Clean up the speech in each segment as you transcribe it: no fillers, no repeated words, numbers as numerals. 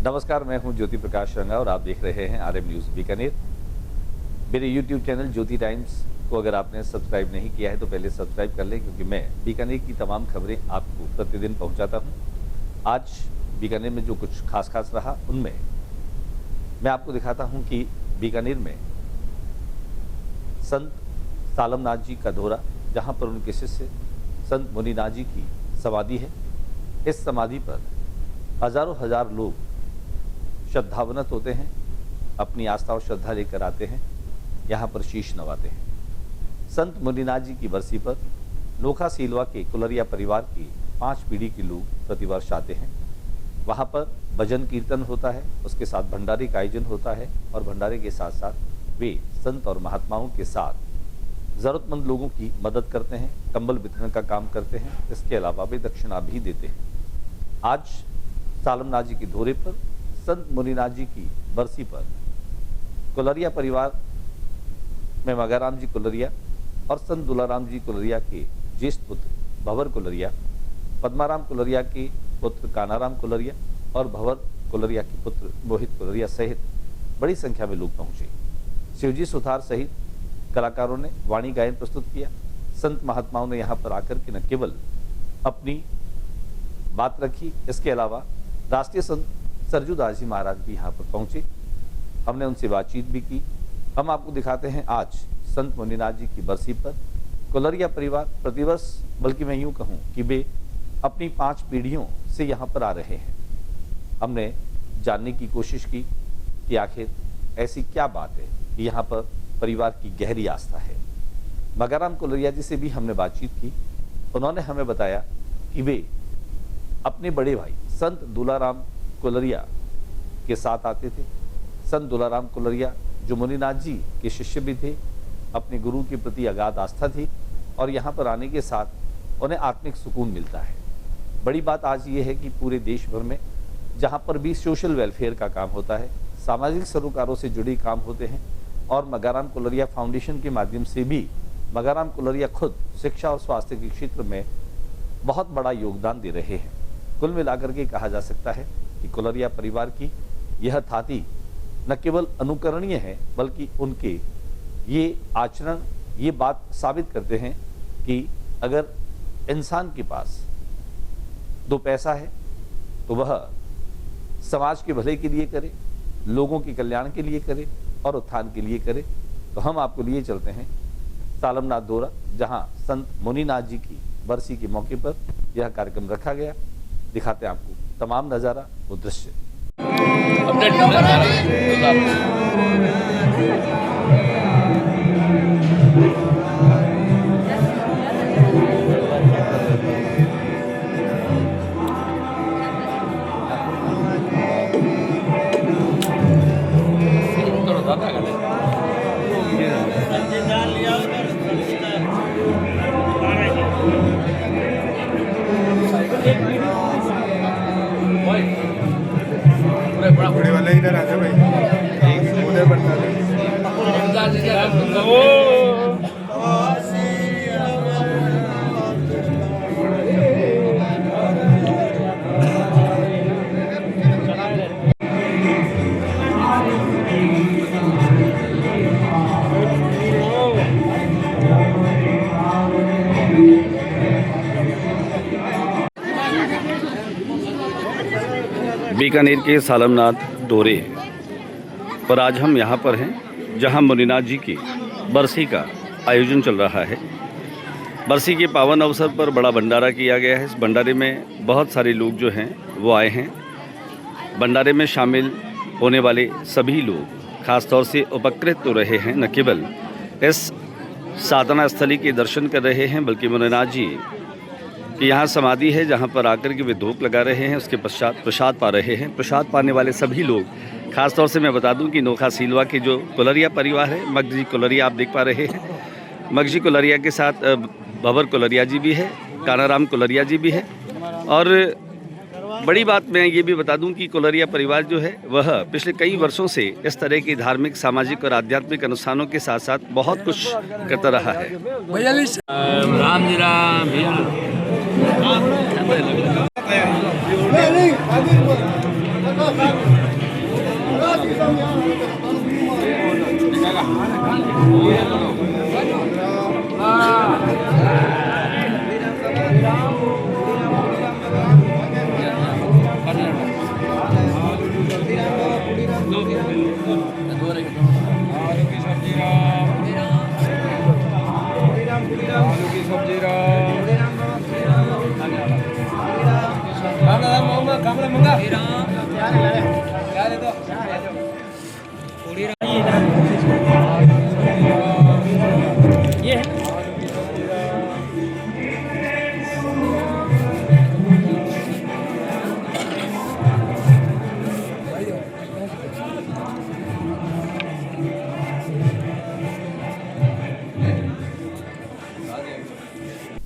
नमस्कार, मैं हूं ज्योति प्रकाश रंगा और आप देख रहे हैं आरएम न्यूज़ बीकानेर। मेरे यूट्यूब चैनल ज्योति टाइम्स को अगर आपने सब्सक्राइब नहीं किया है तो पहले सब्सक्राइब कर लें, क्योंकि मैं बीकानेर की तमाम खबरें आपको प्रतिदिन पहुंचाता हूं। आज बीकानेर में जो कुछ खास रहा उनमें मैं आपको दिखाता हूं कि बीकानेर में संत सालमनाथ जी का दौरा, जहां पर उनके शिष्य संत मुनिनाथ जी की समाधि है। इस समाधि पर हजारों हजार लोग श्रद्धावनत होते हैं, अपनी आस्था और श्रद्धा लेकर आते हैं, यहाँ पर शीश नवाते हैं। संत मुनिनाथ जी की बरसी पर नोखा सीलवा के कुलरिया परिवार की 5 पीढ़ी के लोग प्रतिवर्ष आते हैं। वहाँ पर भजन कीर्तन होता है, उसके साथ भंडारे का आयोजन होता है और भंडारे के साथ साथ वे संत और महात्माओं के साथ ज़रूरतमंद लोगों की मदद करते हैं, कंबल वितरण का काम करते हैं। इसके अलावा वे दक्षिणा भी देते हैं। आज सालमनाथ जी के दौरे पर संत मुनिनाथ जी की बरसी पर कुलरिया परिवार में मगाराम जी कुलरिया और संत दुलाराम जी कुलरिया के ज्येष्ठ पुत्र भंवर कुलरिया, पद्माराम कुलरिया के पुत्र कानाराम कुलरिया और भंवर कुलरिया के पुत्र मोहित कुलरिया सहित बड़ी संख्या में लोग पहुंचे। शिवजी सुथार सहित कलाकारों ने वाणी गायन प्रस्तुत किया। संत महात्माओं ने यहाँ पर आकर के न केवल अपनी बात रखी, इसके अलावा राष्ट्रीय संत सरजू दास जी महाराज भी यहाँ पर पहुंचे। हमने उनसे बातचीत भी की। हम आपको दिखाते हैं आज संत मुनिनाथ जी की बरसी पर कुलरिया परिवार प्रतिवर्ष, बल्कि मैं यूँ कहूँ कि वे अपनी 5 पीढ़ियों से यहाँ पर आ रहे हैं। हमने जानने की कोशिश की कि आखिर ऐसी क्या बात है कि यहाँ पर परिवार की गहरी आस्था है। मगाराम कुलरिया जी से भी हमने बातचीत की। उन्होंने हमें बताया कि वे अपने बड़े भाई संत दुलाराम कुलरिया के साथ आते थे। संत दुलाराम कुलरिया जो मुनिनाथ जी के शिष्य भी थे, अपने गुरु के प्रति अगाध आस्था थी और यहाँ पर आने के साथ उन्हें आत्मिक सुकून मिलता है। बड़ी बात आज ये है कि पूरे देश भर में जहाँ पर भी सोशल वेलफेयर का काम होता है, सामाजिक सरोकारों से जुड़े काम होते हैं और मगाराम कुलरिया फाउंडेशन के माध्यम से भी मगाराम कुलरिया खुद शिक्षा और स्वास्थ्य के क्षेत्र में बहुत बड़ा योगदान दे रहे हैं। कुल मिलाकर के कहा जा सकता है कि कुलरिया परिवार की यह थाती न केवल अनुकरणीय है, बल्कि उनके ये आचरण ये बात साबित करते हैं कि अगर इंसान के पास 2 पैसा है तो वह समाज के भले के लिए करे, लोगों के कल्याण के लिए करे और उत्थान के लिए करे। तो हम आपको लिए चलते हैं सालमनाथ दौरा, जहां संत मुनिनाथ जी की बरसी के मौके पर यह कार्यक्रम रखा गया। दिखाते हैं आपको तमाम नज़ारा वो दृश्य। बड़े वाले इधर आ जाओ भाई, उधर बढ़ता है। बीकानेर के सालमनाथ दौरे पर आज हम यहाँ पर हैं, जहाँ मुनिनाथ जी की बरसी का आयोजन चल रहा है। बरसी के पावन अवसर पर बड़ा भंडारा किया गया है। इस भंडारे में बहुत सारे लोग जो हैं वो आए हैं। भंडारे में शामिल होने वाले सभी लोग खास तौर से उपकृत तो रहे हैं, न केवल इस साधना स्थली के दर्शन कर रहे हैं, बल्कि मुनिनाथ जी कि यहाँ समाधि है जहाँ पर आकर के वे धूप लगा रहे हैं, उसके पश्चात प्रसाद पा रहे हैं। प्रसाद पाने वाले सभी लोग, खास तौर से मैं बता दूं कि नोखा सीलवा के जो कुलरिया परिवार है, मगजी कुलरिया आप देख पा रहे हैं, मगजी कुलरिया के साथ भंवर कुलरिया जी भी है, कानाराम कुलरिया जी भी है। और बड़ी बात मैं ये भी बता दूं कि कुलरिया परिवार जो है वह पिछले कई वर्षों से इस तरह की धार्मिक, सामाजिक और आध्यात्मिक अनुष्ठानों के साथ साथ बहुत कुछ करता रहा है। राम जी राम नहीं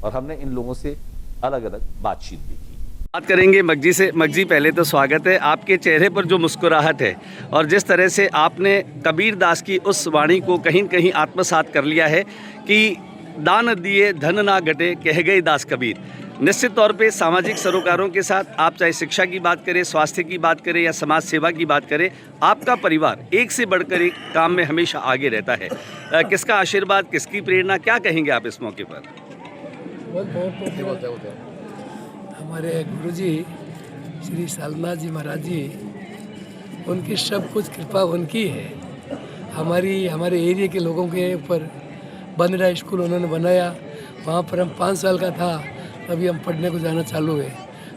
और हमने इन लोगों से अलग अलग बातचीत भी की। बात करेंगे मगजी से। मगजी, पहले तो स्वागत है। आपके चेहरे पर जो मुस्कुराहट है और जिस तरह से आपने कबीर दास की उस वाणी को कहीं न कहीं आत्मसात कर लिया है कि दान दिए धन ना घटे, कह गए दास कबीर। निश्चित तौर पे सामाजिक सरोकारों के साथ आप चाहे शिक्षा की बात करें, स्वास्थ्य की बात करें या समाज सेवा की बात करें, आपका परिवार एक से बढ़कर एक काम में हमेशा आगे रहता है। किसका आशीर्वाद, किसकी प्रेरणा, क्या कहेंगे आप इस मौके पर? हमारे गुरुजी श्री सालनाथ जी महाराज जी, उनकी सब कुछ कृपा उनकी है। हमारे एरिया के लोगों के ऊपर बंदरा स्कूल उन्होंने बनाया। वहाँ पर हम 5 साल का था तभी हम पढ़ने को जाना चालू हुए।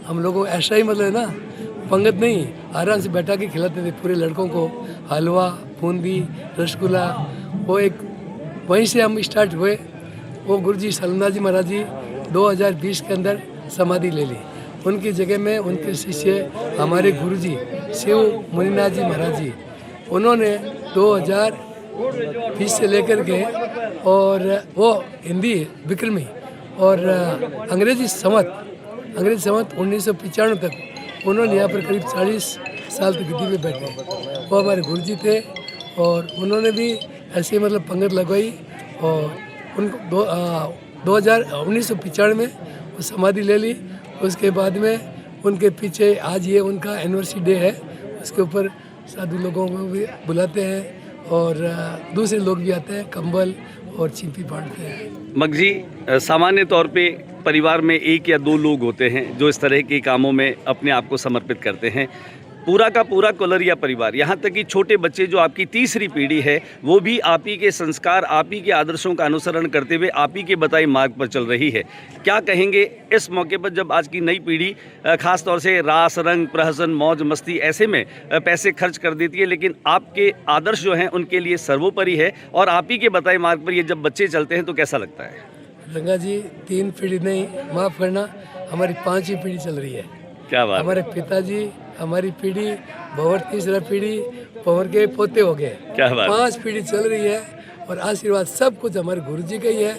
हम लोगों ऐसा ही मतलब है ना, पंगत नहीं, आराम से बैठा के खिलाते थे पूरे लड़कों को हलवा, बूंदी, रसगुल्ला। वो एक वहीं से हम स्टार्ट हुए। वो गुरुजी सालनाथ जी महाराज जी 2020 के अंदर समाधि ले ली। उनकी जगह में उनके शिष्य हमारे गुरुजी शिव मुनिनाथ जी महाराज जी, उन्होंने 2020 से लेकर के और वो हिंदी विक्रमी और अंग्रेजी संवत 1995 तक उन्होंने यहाँ पर करीब 40 साल तक हिंदी में बैठे। वो हमारे गुरुजी थे और उन्होंने भी ऐसे मतलब पंगत लगवाई और उनको 1995 में वो समाधि ले ली। उसके बाद में उनके पीछे आज ये उनका एनिवर्सरी डे है, उसके ऊपर साधु लोगों को भी बुलाते हैं और दूसरे लोग भी आते हैं, कंबल और चिंपी बांटते हैं। मगजी, सामान्य तौर पे परिवार में 1 या 2 लोग होते हैं जो इस तरह के कामों में अपने आप को समर्पित करते हैं। पूरा का पूरा कोलरिया परिवार, यहाँ तक कि छोटे बच्चे जो आपकी तीसरी पीढ़ी है, वो भी आप ही के संस्कार, आप ही के आदर्शों का अनुसरण करते हुए आप ही के बताए मार्ग पर चल रही है। क्या कहेंगे इस मौके पर जब आज की नई पीढ़ी खास तौर से रास रंग प्रहसन मौज मस्ती ऐसे में पैसे खर्च कर देती है, लेकिन आपके आदर्श जो हैं उनके लिए सर्वोपरि है और आप ही के बताए मार्ग पर ये जब बच्चे चलते हैं तो कैसा लगता है? रंगा जी, 3 पीढ़ी नहीं, माफ़ करना, हमारी 5वीं पीढ़ी चल रही है। क्या बात। हमारे पिताजी, हमारी पीढ़ी, भंवर तीसरा पीढ़ी, भंवर के पोते हो गए। क्या बात। 5 पीढ़ी चल रही है और आशीर्वाद सब कुछ हमारे गुरुजी का ही है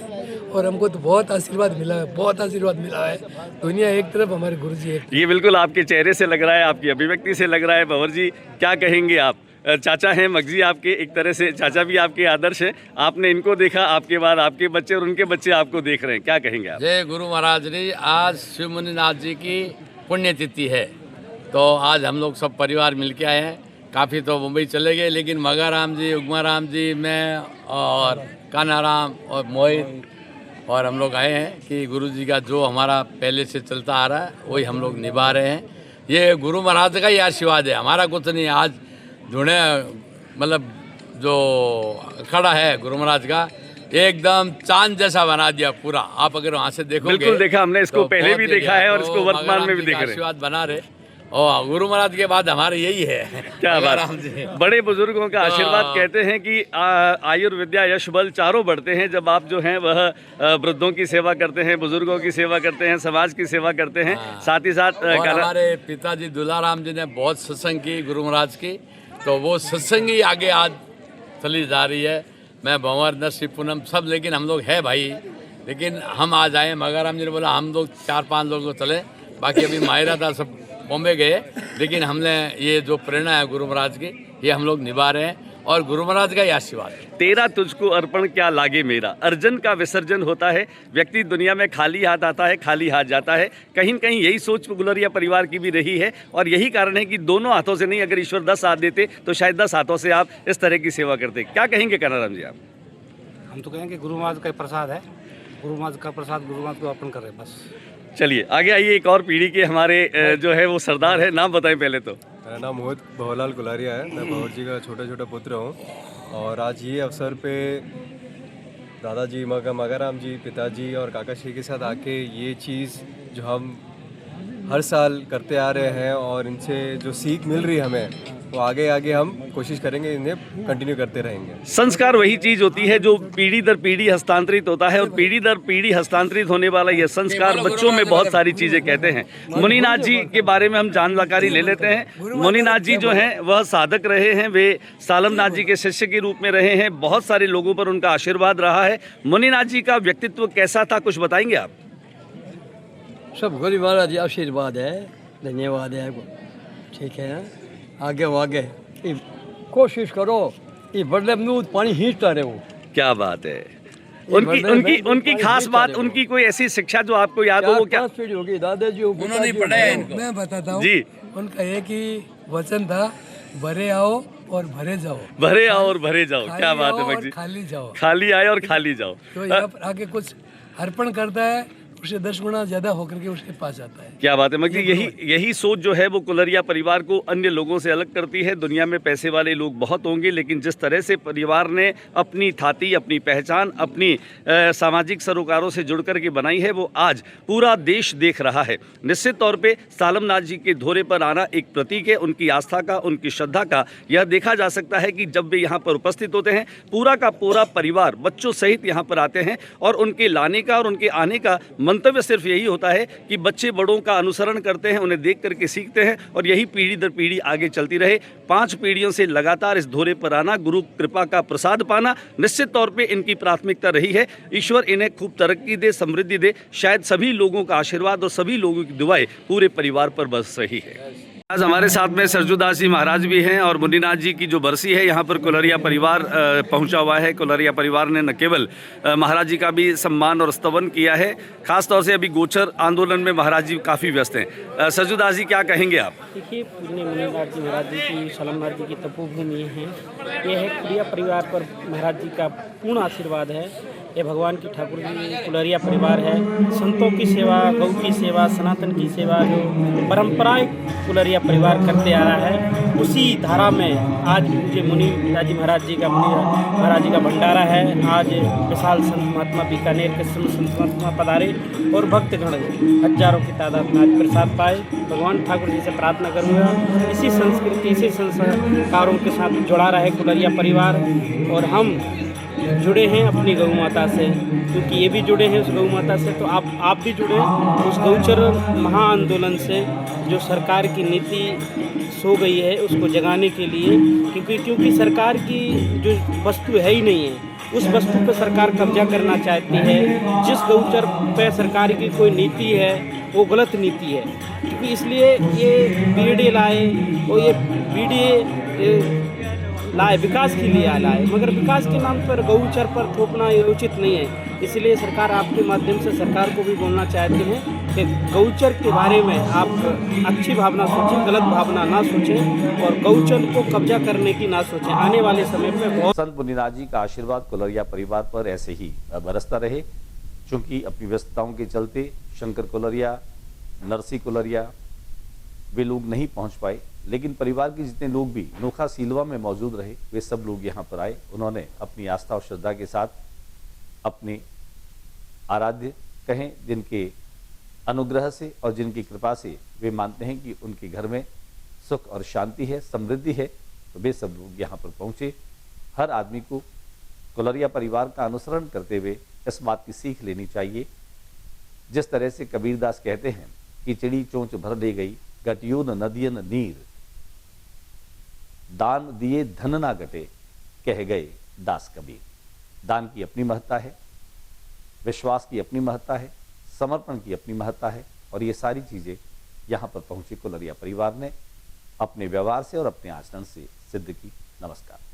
और हमको तो बहुत आशीर्वाद मिला है, बहुत आशीर्वाद मिला है। दुनिया एक तरफ, हमारे गुरुजी एक तरफ। ये बिल्कुल आपके चेहरे से लग रहा है, आपकी अभिव्यक्ति से लग रहा है। भंवर जी, क्या कहेंगे आप? चाचा हैं मगजी आपके, एक तरह से चाचा भी आपके आदर्श हैं। आपने इनको देखा, आपके बाद आपके बच्चे और उनके बच्चे आपको देख रहे हैं, क्या कहेंगे आप? जय गुरु महाराज जी। आज शिव मुनिनाथ जी की पुण्यतिथि है, तो आज हम लोग सब परिवार मिल के आए हैं। काफ़ी तो मुंबई चले गए, लेकिन मगाराम जी, उगमाराम जी, मैं और कानाराम और मोहित और हम लोग आए हैं कि गुरु जी का जो हमारा पहले से चलता आ रहा है वही हम लोग निभा रहे हैं। ये गुरु महाराज का ही आशीर्वाद है, हमारा कुछ नहीं। आज ढूंढे मतलब जो खड़ा है गुरु महाराज का, एकदम चांद जैसा बना दिया पूरा। आप अगर वहाँ से देखोगे, बिल्कुल देखा हमने, इसको तो पहले भी देखा है और इसको वर्तमान में भी देख रहे हैं। आशीर्वाद बना रहे और गुरु महाराज के बाद हमारे यही है। क्या बात। बड़े बुजुर्गों का आशीर्वाद कहते हैं कि आयुर्विद्या यश बल चारों बढ़ते हैं जब आप जो हैं वह वृद्धों की सेवा करते हैं, बुजुर्गों की सेवा करते हैं, समाज की सेवा करते हैं। साथ ही साथ हमारे पिताजी दुलाराम जी ने बहुत सत्संग की गुरु महाराज की, तो वो सत्संग ही आगे आज चली जा रही है। मैं भंवर नरसिंह पूनम सब, लेकिन हम लोग है भाई, लेकिन हम आज आए। मगाराम जी ने बोला हम लोग 4-5 लोग चले, बाकी अभी मायरा था सब बॉम्बे गए, लेकिन हमने ये जो प्रेरणा है गुरु महाराज की, ये हम लोग निभा रहे हैं। और गुरु महाराज का ही आशीर्वाद है। तेरा तुझको अर्पण क्या लागे मेरा, अर्जन का विसर्जन होता है। व्यक्ति दुनिया में खाली हाथ आता है, खाली हाथ जाता है। कहीं न कहीं यही सोच गुलरिया परिवार की भी रही है और यही कारण है कि दोनों हाथों से नहीं, अगर ईश्वर 10 हाथ देते तो शायद 10 हाथों से आप इस तरह की सेवा करते। क्या कहेंगे कनाराम जी आप? हम तो कहेंगे गुरु महाराज का प्रसाद है, गुरु महाराज का प्रसाद गुरु महाराज को अर्पण कर रहे हैं बस। चलिए आगे आइए, एक और पीढ़ी के हमारे जो है वो सरदार है, नाम बताएं पहले तो। मेरा नाम मोहित भवलाल गुलारिया है। मैं भवर जी का छोटा छोटा पुत्र हूँ और आज ये अवसर पे दादाजी मगाराम जी, पिताजी और काका श्री के साथ आके ये चीज़ जो हम हर साल करते आ रहे हैं और इनसे जो सीख मिल रही है हमें, वो आगे आगे हम कोशिश करेंगे, इन्हें कंटिन्यू करते रहेंगे। संस्कार वही चीज होती है जो पीढ़ी दर पीढ़ी हस्तांतरित होता है और पीढ़ी दर पीढ़ी हस्तांतरित होने वाला यह संस्कार बच्चों में बहुत सारी चीजें कहते हैं। मुनिनाथ जी के बारे में हम जानकारी ले लेते हैं। मुनिनाथ जी जो हैं वह साधक रहे हैं, वे सालमनाथ जी के शिष्य के रूप में रहे हैं। बहुत सारे लोगों पर उनका आशीर्वाद रहा है। मुनिनाथ जी का व्यक्तित्व कैसा था, कुछ बताएंगे आप? सब गुरु महाराज जी आशीर्वाद है, धन्यवाद है, ठीक है ना। आगे आगे कोशिश करो, ये बदले में पानी खींचता रहे। वो क्या बात है। उनकी खास बात, उनकी कोई ऐसी शिक्षा जो आपको याद हो, वो क्या? होगी दादाजी उन्होंने पढ़ाया इनको। मैं बताता हूँ जी, उनका एक ही वचन था, भरे आओ और भरे जाओ। भरे आओ और भरे जाओ। क्या बात है और खाली जाओ। खाली आए और खाली जाओ। तो यहाँ पर आगे कुछ अर्पण करता है, उससे 10 गुना ज्यादा होकर के उसके पास आता है। क्या बात है मगर यही सोच जो है वो कुलरिया परिवार को अन्य लोगों से अलग करती है। दुनिया में पैसे वाले लोग बहुत होंगे, लेकिन जिस तरह से परिवार ने अपनी थाती, अपनी पहचान, अपनी सामाजिक सरोकारों से जुड़ कर के बनाई है, वो आज पूरा देश देख रहा है। निश्चित तौर पे सालमनाथ जी के धोरे पर आना एक प्रतीक है उनकी आस्था का, उनकी श्रद्धा का। यह देखा जा सकता है कि जब वे यहाँ पर उपस्थित होते हैं, पूरा का पूरा परिवार बच्चों सहित यहाँ पर आते हैं और उनके लाने का और उनके आने का मंतव्य सिर्फ यही होता है कि बच्चे बड़ों का अनुसरण करते हैं, उन्हें देख करके सीखते हैं और यही पीढ़ी दर पीढ़ी आगे चलती रहे। 5 पीढ़ियों से लगातार इस धोरे पर आना, गुरु कृपा का प्रसाद पाना निश्चित तौर पे इनकी प्राथमिकता रही है। ईश्वर इन्हें खूब तरक्की दे, समृद्धि दे। शायद सभी लोगों का आशीर्वाद और सभी लोगों की दुआएं पूरे परिवार पर बरस रही है। आज हमारे साथ में सरजूदास जी महाराज भी हैं और मुनिनाथ जी की जो बरसी है, यहाँ पर कुलरिया परिवार पहुँचा हुआ है। कुलरिया परिवार ने न केवल महाराज जी का भी सम्मान और स्तवन किया है, खासतौर से अभी गोचर आंदोलन में महाराज जी काफ़ी व्यस्त हैं। सरजूदास जी क्या कहेंगे आप? देखिए, पूज्य मुनिनाथ जी महाराज जी की, सालमनाथ जी की तपोभूमि है। यह है कुलरिया परिवार पर महाराज जी का पूर्ण आशीर्वाद है। ये भगवान की ठाकुर जी कुलरिया परिवार है। संतों की सेवा, गौ की सेवा, सनातन की सेवा जो परंपराएं कुलरिया परिवार करते आ रहा है, उसी धारा में आज पूज्य मुनिनाथ जी महाराज जी का भंडारा है। आज विशाल संत महात्मा बीकानेर के संत महात्मा पधारे और भक्तगण हजारों की तादाद में आज प्रसाद पाए। भगवान ठाकुर जी से प्रार्थना करूँगा इसी संस्कृति, इसी संस्कारों के साथ जुड़ा रहे कुलरिया परिवार। और हम जुड़े हैं अपनी गौ माता से, क्योंकि ये भी जुड़े हैं उस गौ माता से, तो आप भी जुड़े उस गौचर महाआंदोलन से जो सरकार की नीति सो गई है उसको जगाने के लिए। क्योंकि सरकार की जो वस्तु है ही नहीं है, उस वस्तु पर सरकार कब्जा करना चाहती है। जिस गौचर पे सरकार की कोई नीति है वो गलत नीति है। क्योंकि इसलिए ये बीडीए लाए और ये बीडीए लाए विकास के लिए लाए, मगर विकास के नाम पर गौचर पर थोपना ये उचित नहीं है। इसलिए सरकार आपके माध्यम से सरकार को भी बोलना चाहते हैं कि गौचर के बारे में आप अच्छी भावना सोचें, गलत भावना ना सोचें और गौचर को कब्जा करने की ना सोचें। आने वाले समय में बहुत संत मुनिनाथ जी का आशीर्वाद कुलरिया परिवार पर ऐसे ही बरसता रहे। चूँकि अपनी व्यस्तताओं के चलते शंकर कुलरिया, नरसी कुलरिया वे लोग नहीं पहुँच पाए, लेकिन परिवार के जितने लोग भी नोखा सीलवा में मौजूद रहे, वे सब लोग यहाँ पर आए। उन्होंने अपनी आस्था और श्रद्धा के साथ अपने आराध्य कहें, जिनके अनुग्रह से और जिनकी कृपा से वे मानते हैं कि उनके घर में सुख और शांति है, समृद्धि है, तो वे सब लोग यहाँ पर पहुँचे। हर आदमी को कुलरिया परिवार का अनुसरण करते हुए इस बात की सीख लेनी चाहिए। जिस तरह से कबीरदास कहते हैं कि चिड़ी चोंच भर ले गई, गटियों नदियन नीर, दान दिए धन ना घटे, कह गए दास कबीर। दान की अपनी महत्ता है, विश्वास की अपनी महत्ता है, समर्पण की अपनी महत्ता है, और ये सारी चीजें यहाँ पर पहुंची कुलरिया परिवार ने अपने व्यवहार से और अपने आचरण से सिद्ध की। नमस्कार।